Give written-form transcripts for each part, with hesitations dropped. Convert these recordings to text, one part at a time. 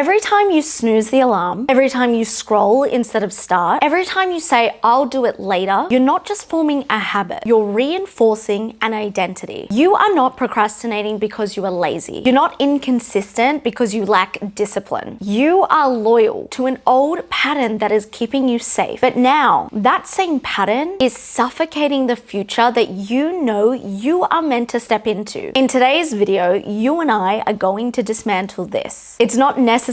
Every time you snooze the alarm, every time you scroll instead of start, every time you say, I'll do it later, you're not just forming a habit, you're reinforcing an identity. You are not procrastinating because you are lazy. You're not inconsistent because you lack discipline. You are loyal to an old pattern that is keeping you safe. But now, that same pattern is suffocating the future that you know you are meant to step into. In today's video, you and I are going to dismantle this. It's not necessarily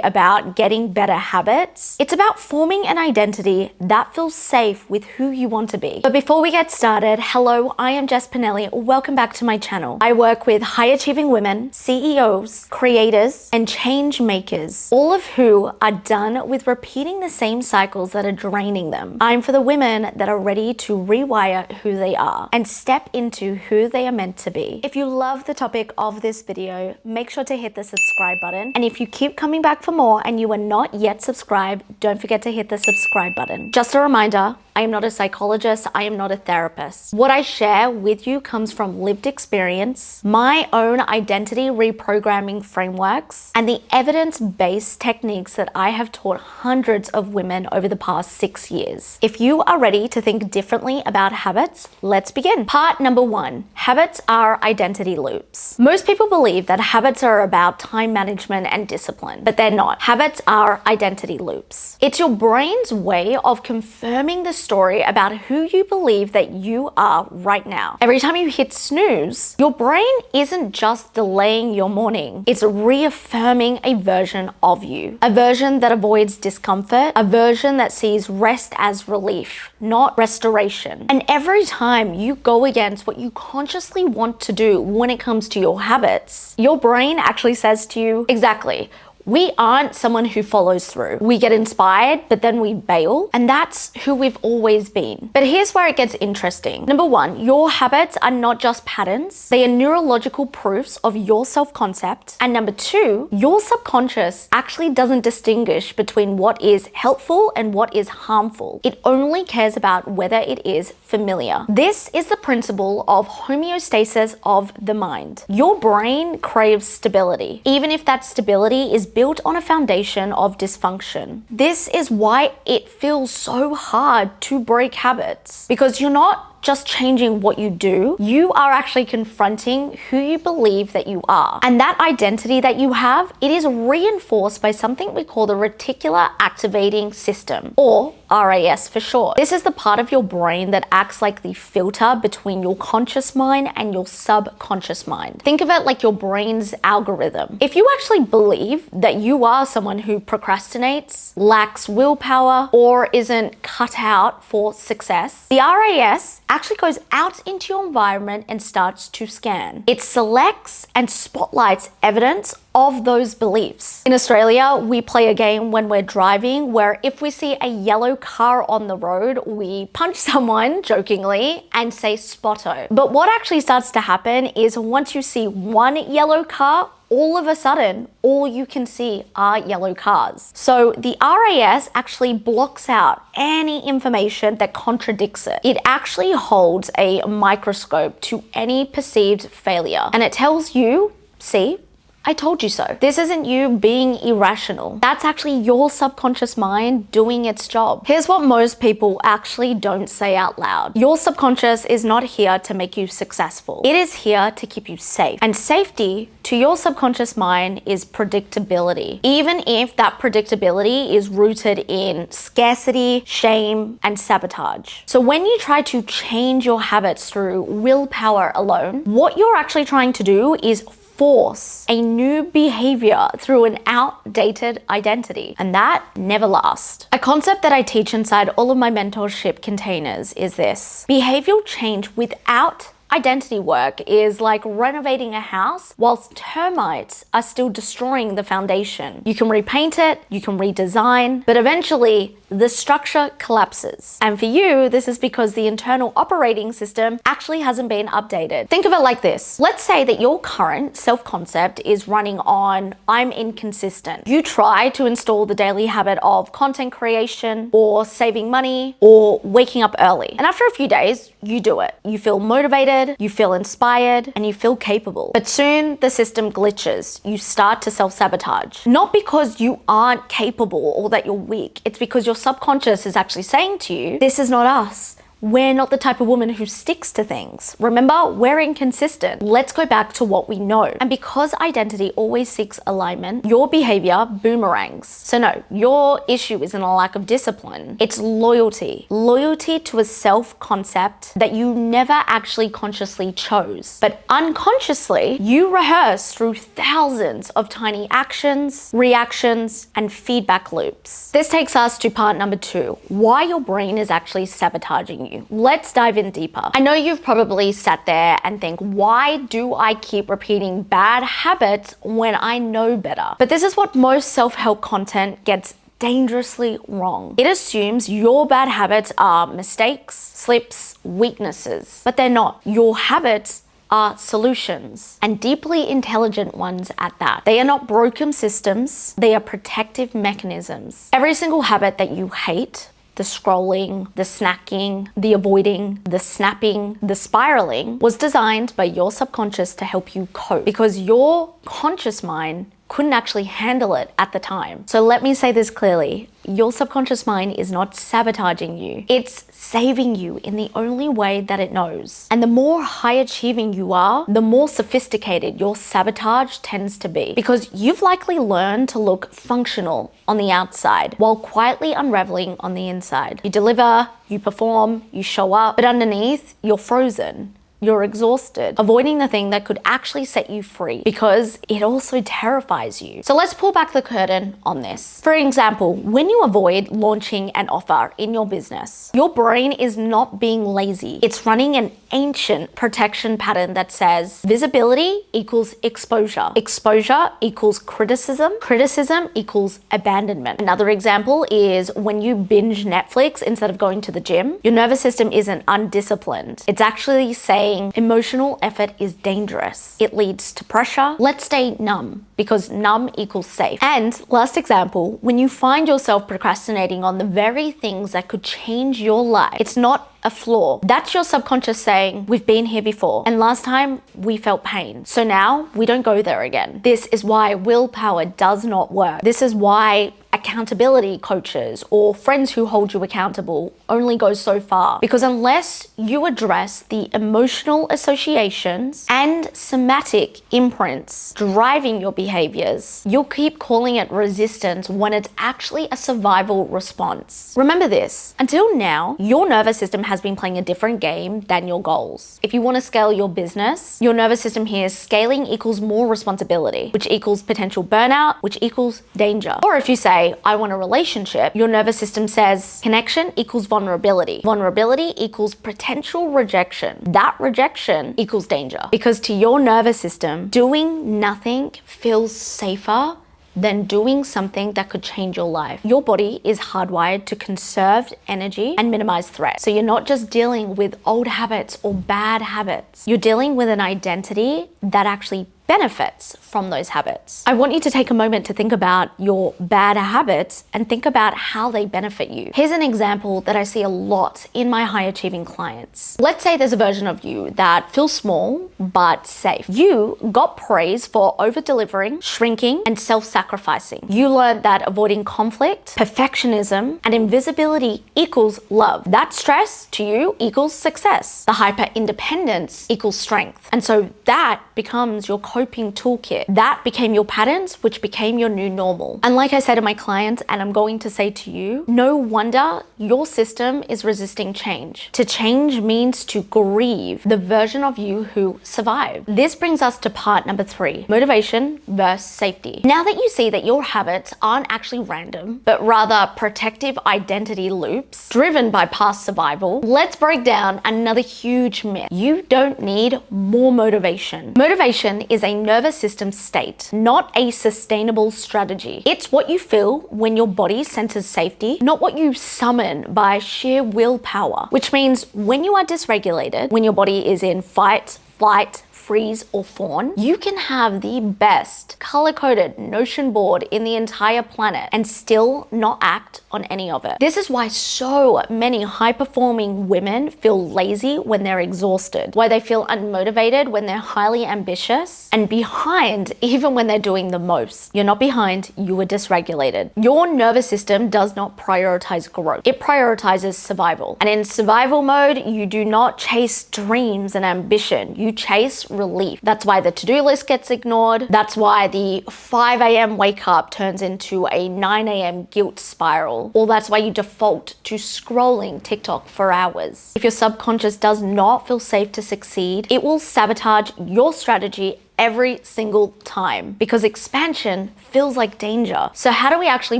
about getting better habits. It's about forming an identity that feels safe with who you want to be. But before we get started, hello, I am Pinili. Welcome back to my channel. I work with high achieving women, CEOs, creators, and change makers, all of who are done with repeating the same cycles that are draining them. I'm for the women that are ready to rewire who they are and step into who they are meant to be. If you love the topic of this video, make sure to hit the subscribe button. And if you keep coming back for more and you are not yet subscribed, don't forget to hit the subscribe button. Just a reminder, I am not a psychologist, I am not a therapist. What I share with you comes from lived experience, my own identity reprogramming frameworks, and the evidence-based techniques that I have taught hundreds of women over the past 6 years. If you are ready to think differently about habits, let's begin. Part number 1, habits are identity loops. Most people believe that habits are about time management and discipline, but they're not. Habits are identity loops. It's your brain's way of confirming the story about who you believe that you are right now. Every time you hit snooze, your brain isn't just delaying your morning, it's reaffirming a version of you. A version that avoids discomfort, a version that sees rest as relief, not restoration. And every time you go against what you consciously want to do when it comes to your habits, your brain actually says to you, exactly, we aren't someone who follows through. We get inspired, but then we bail. And that's who we've always been. But here's where it gets interesting. Number 1, your habits are not just patterns. They are neurological proofs of your self-concept. And number 2, your subconscious actually doesn't distinguish between what is helpful and what is harmful. It only cares about whether it is familiar. This is the principle of homeostasis of the mind. Your brain craves stability, even if that stability is built on a foundation of dysfunction. This is why it feels so hard to break habits, because you're not just changing what you do, you are actually confronting who you believe that you are. And that identity that you have, it is reinforced by something we call the reticular activating system, or RAS for short. This is the part of your brain that acts like the filter between your conscious mind and your subconscious mind. Think of it like your brain's algorithm. If you actually believe that you are someone who procrastinates, lacks willpower, or isn't cut out for success, the RAS actually goes out into your environment and starts to scan. It selects and spotlights evidence of those beliefs. In Australia, we play a game when we're driving where if we see a yellow car on the road, we punch someone jokingly and say spotto. But what actually starts to happen is once you see one yellow car, all of a sudden, all you can see are yellow cars. So the RAS actually blocks out any information that contradicts it. It actually holds a microscope to any perceived failure. And it tells you, see, I told you so. This isn't you being irrational. That's actually your subconscious mind doing its job. Here's what most people actually don't say out loud. Your subconscious is not here to make you successful. It is here to keep you safe. And safety to your subconscious mind is predictability, even if that predictability is rooted in scarcity, shame, and sabotage. So when you try to change your habits through willpower alone, what you're actually trying to do is force a new behavior through an outdated identity, and that never lasts. A concept that I teach inside all of my mentorship containers is this: behavioral change without identity work is like renovating a house whilst termites are still destroying the foundation. You can repaint it, you can redesign, but eventually the structure collapses. And for you, this is because the internal operating system actually hasn't been updated. Think of it like this. Let's say that your current self-concept is running on, I'm inconsistent. You try to install the daily habit of content creation or saving money or waking up early. And after a few days, you do it. You feel motivated, motivated, you feel inspired, and you feel capable. But soon the system glitches. You start to self-sabotage. Not because you aren't capable or that you're weak. It's because your subconscious is actually saying to you, this is not us. We're not the type of woman who sticks to things. Remember, we're inconsistent. Let's go back to what we know. And because identity always seeks alignment, your behavior boomerangs. So no, your issue isn't a lack of discipline. It's loyalty. Loyalty to a self-concept that you never actually consciously chose. But unconsciously, you rehearse through thousands of tiny actions, reactions, and feedback loops. This takes us to part number 2, why your brain is actually sabotaging you. Let's dive in deeper. I know you've probably sat there and think, why do I keep repeating bad habits when I know better? But this is what most self-help content gets dangerously wrong. It assumes your bad habits are mistakes, slips, weaknesses, but they're not. Your habits are solutions, and deeply intelligent ones at that. They are not broken systems, they are protective mechanisms. Every single habit that you hate, the scrolling, the snacking, the avoiding, the snapping, the spiraling, was designed by your subconscious to help you cope because your conscious mind couldn't actually handle it at the time. So let me say this clearly. Your subconscious mind is not sabotaging you. It's saving you in the only way that it knows. And the more high achieving you are, the more sophisticated your sabotage tends to be because you've likely learned to look functional on the outside while quietly unraveling on the inside. You deliver, you perform, you show up, but underneath, you're frozen. You're exhausted, avoiding the thing that could actually set you free because it also terrifies you. So let's pull back the curtain on this. For example, when you avoid launching an offer in your business, your brain is not being lazy. It's running an ancient protection pattern that says visibility equals exposure. Exposure equals criticism. Criticism equals abandonment. Another example is when you binge Netflix instead of going to the gym, your nervous system isn't undisciplined. It's actually saying emotional effort is dangerous. It leads to pressure. Let's stay numb because numb equals safe. And last example, when you find yourself procrastinating on the very things that could change your life, it's not a flaw. That's your subconscious saying, we've been here before, and last time we felt pain. So now we don't go there again. This is why willpower does not work. This is why accountability coaches or friends who hold you accountable only go so far. Because unless you address the emotional associations and somatic imprints driving your behaviors, you'll keep calling it resistance when it's actually a survival response. Remember this, until now, your nervous system has been playing a different game than your goals. If you want to scale your business, your nervous system hears scaling equals more responsibility, which equals potential burnout, which equals danger. Or if you say, I want a relationship, your nervous system says connection equals vulnerability. Vulnerability equals potential rejection. That rejection equals danger. Because to your nervous system, doing nothing feels safer than doing something that could change your life. Your body is hardwired to conserve energy and minimize threat. So you're not just dealing with old habits or bad habits. You're dealing with an identity that actually benefits from those habits. I want you to take a moment to think about your bad habits and think about how they benefit you. Here's an example that I see a lot in my high achieving clients. Let's say there's a version of you that feels small but safe. You got praise for over delivering, shrinking, and self-sacrificing. You learned that avoiding conflict, perfectionism, and invisibility equals love. That stress to you equals success. The hyper independence equals strength. And so that becomes your coping toolkit. That became your patterns, which became your new normal. And like I said to my clients, and I'm going to say to you, no wonder your system is resisting change. To change means to grieve the version of you who survived. This brings us to part number 3, motivation versus safety. Now that you see that your habits aren't actually random, but rather protective identity loops driven by past survival, let's break down another huge myth. You don't need more motivation. Motivation is a nervous system state, not a sustainable strategy. It's what you feel when your body senses safety, not what you summon by sheer willpower, which means when you are dysregulated, when your body is in fight, flight, freeze or fawn, you can have the best color-coded Notion board in the entire planet and still not act on any of it. This is why so many high-performing women feel lazy when they're exhausted, why they feel unmotivated when they're highly ambitious, and behind even when they're doing the most. You're not behind, you are dysregulated. Your nervous system does not prioritize growth. It prioritizes survival. And in survival mode, you do not chase dreams and ambition. You chase relief. That's why the to-do list gets ignored. That's why the 5 a.m. wake up turns into a 9 a.m. guilt spiral. Or that's why you default to scrolling TikTok for hours. If your subconscious does not feel safe to succeed, it will sabotage your strategy every single time because expansion feels like danger. So how do we actually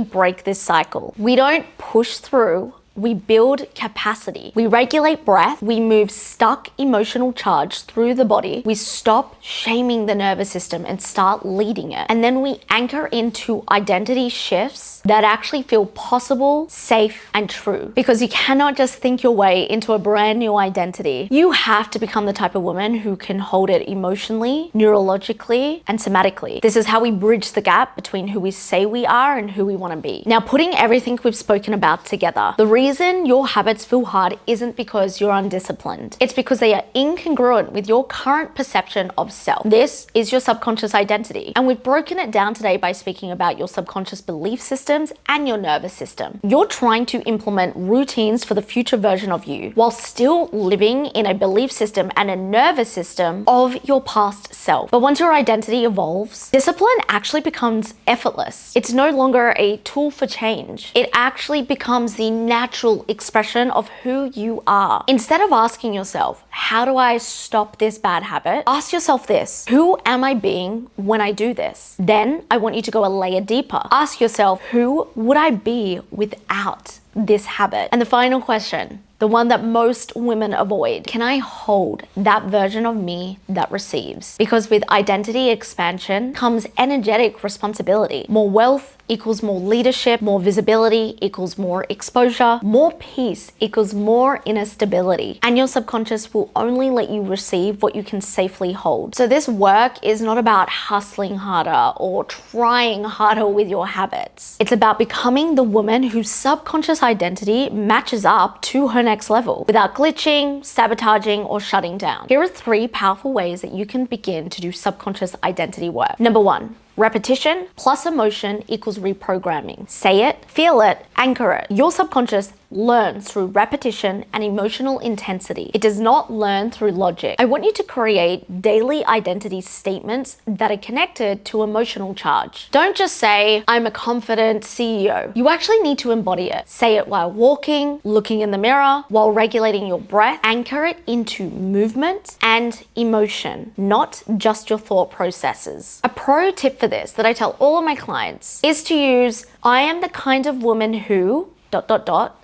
break this cycle? We don't push through. We build capacity. We regulate breath. We move stuck emotional charge through the body. We stop shaming the nervous system and start leading it. And then we anchor into identity shifts that actually feel possible, safe, and true. Because you cannot just think your way into a brand new identity. You have to become the type of woman who can hold it emotionally, neurologically, and somatically. This is how we bridge the gap between who we say we are and who we want to be. Now, putting everything we've spoken about together, the reason your habits feel hard isn't because you're undisciplined. It's because they are incongruent with your current perception of self. This is your subconscious identity. And we've broken it down today by speaking about your subconscious belief systems and your nervous system. You're trying to implement routines for the future version of you while still living in a belief system and a nervous system of your past self. But once your identity evolves, discipline actually becomes effortless. It's no longer a tool for change. It actually becomes the natural expression of who you are. Instead of asking yourself, how do I stop this bad habit? Ask yourself this: who am I being when I do this? Then I want you to go a layer deeper. Ask yourself, who would I be without this habit? And the final question, the one that most women avoid: can I hold that version of me that receives? Because with identity expansion comes energetic responsibility. More wealth equals more leadership, more visibility equals more exposure, more peace equals more inner stability. And your subconscious will only let you receive what you can safely hold. So this work is not about hustling harder or trying harder with your habits. It's about becoming the woman whose subconscious identity matches up to her next level without glitching, sabotaging, or shutting down. Here are 3 powerful ways that you can begin to do subconscious identity work. Number 1, repetition plus emotion equals reprogramming. Say it, feel it, anchor it. Your subconscious learns through repetition and emotional intensity. It does not learn through logic. I want you to create daily identity statements that are connected to emotional charge. Don't just say, I'm a confident CEO. You actually need to embody it. Say it while walking, looking in the mirror, while regulating your breath. Anchor it into movement and emotion, not just your thought processes. A pro tip for this that I tell all of my clients is to use, I am the kind of woman who ...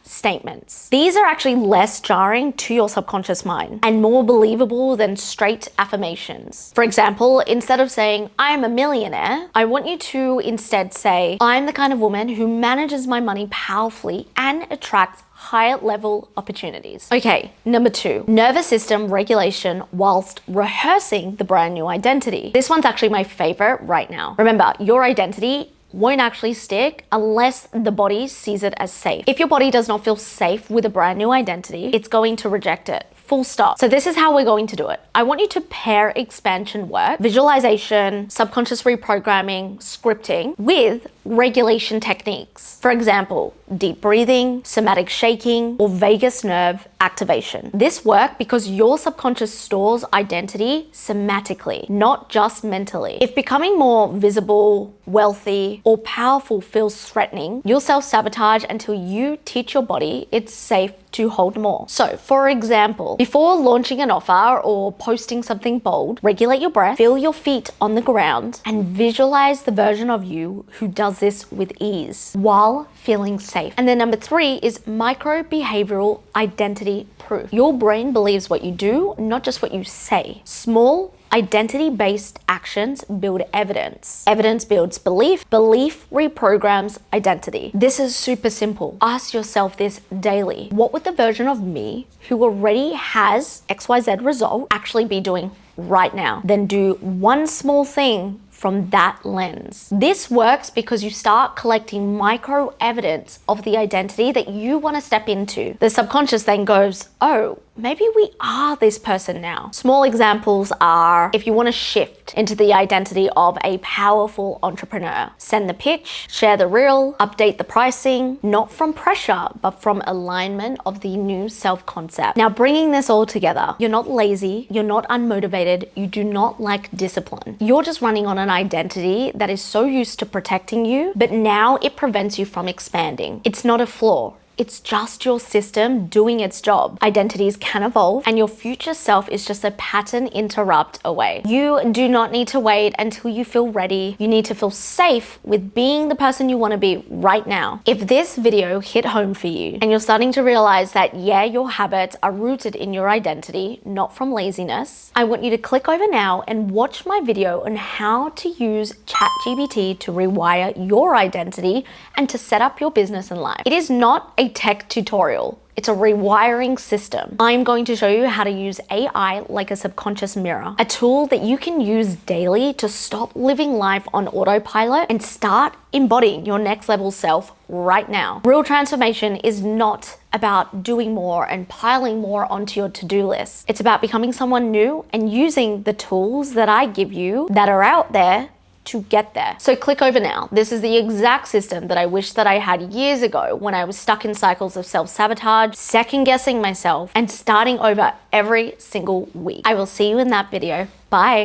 statements. These are actually less jarring to your subconscious mind and more believable than straight affirmations. For example, instead of saying, I'm a millionaire, I want you to instead say, I'm the kind of woman who manages my money powerfully and attracts higher level opportunities. Okay, number 2, nervous system regulation whilst rehearsing the brand new identity. This one's actually my favorite right now. Remember, your identity won't actually stick unless the body sees it as safe. If your body does not feel safe with a brand new identity, it's going to reject it. Full stop. So this is how we're going to do it. I want you to pair expansion work, visualization, subconscious reprogramming, scripting with regulation techniques. For example, deep breathing, somatic shaking, or vagus nerve activation. This work because your subconscious stores identity somatically, not just mentally. If becoming more visible, wealthy, or powerful feels threatening, you'll self-sabotage until you teach your body it's safe to hold more. So, for example, before launching an offer or posting something bold, regulate your breath, feel your feet on the ground, and visualize the version of you who does this with ease while feeling safe. And then number 3 is micro-behavioral identity proof. Your brain believes what you do, not just what you say. Small, identity-based actions build evidence. Evidence builds belief. Belief reprograms identity. This is super simple. Ask yourself this daily. What would the version of me who already has XYZ result actually be doing right now. Then do one small thing from that lens. This works because you start collecting micro evidence of the identity that you want to step into. The subconscious then goes, oh, maybe we are this person now. Small examples are if you want to shift into the identity of a powerful entrepreneur, send the pitch, share the reel, update the pricing, not from pressure, but from alignment of the new self-concept. Now, bringing this all together, you're not lazy, you're not unmotivated, you do not lack discipline. You're just running on an identity that is so used to protecting you, but now it prevents you from expanding. It's not a flaw. It's just your system doing its job. Identities can evolve and your future self is just a pattern interrupt away. You do not need to wait until you feel ready. You need to feel safe with being the person you want to be right now. If this video hit home for you and you're starting to realize that, yeah, your habits are rooted in your identity, not from laziness, I want you to click over now and watch my video on how to use ChatGPT to rewire your identity and to set up your business and life. It is not a tech tutorial. It's a rewiring system. I'm going to show you how to use AI like a subconscious mirror, a tool that you can use daily to stop living life on autopilot and start embodying your next level self right now. Real transformation is not about doing more and piling more onto your to-do list. It's about becoming someone new and using the tools that I give you that are out there to get there. So click over now. This is the exact system that I wish that I had years ago when I was stuck in cycles of self-sabotage, second guessing myself, and starting over every single week. I will see you in that video. Bye.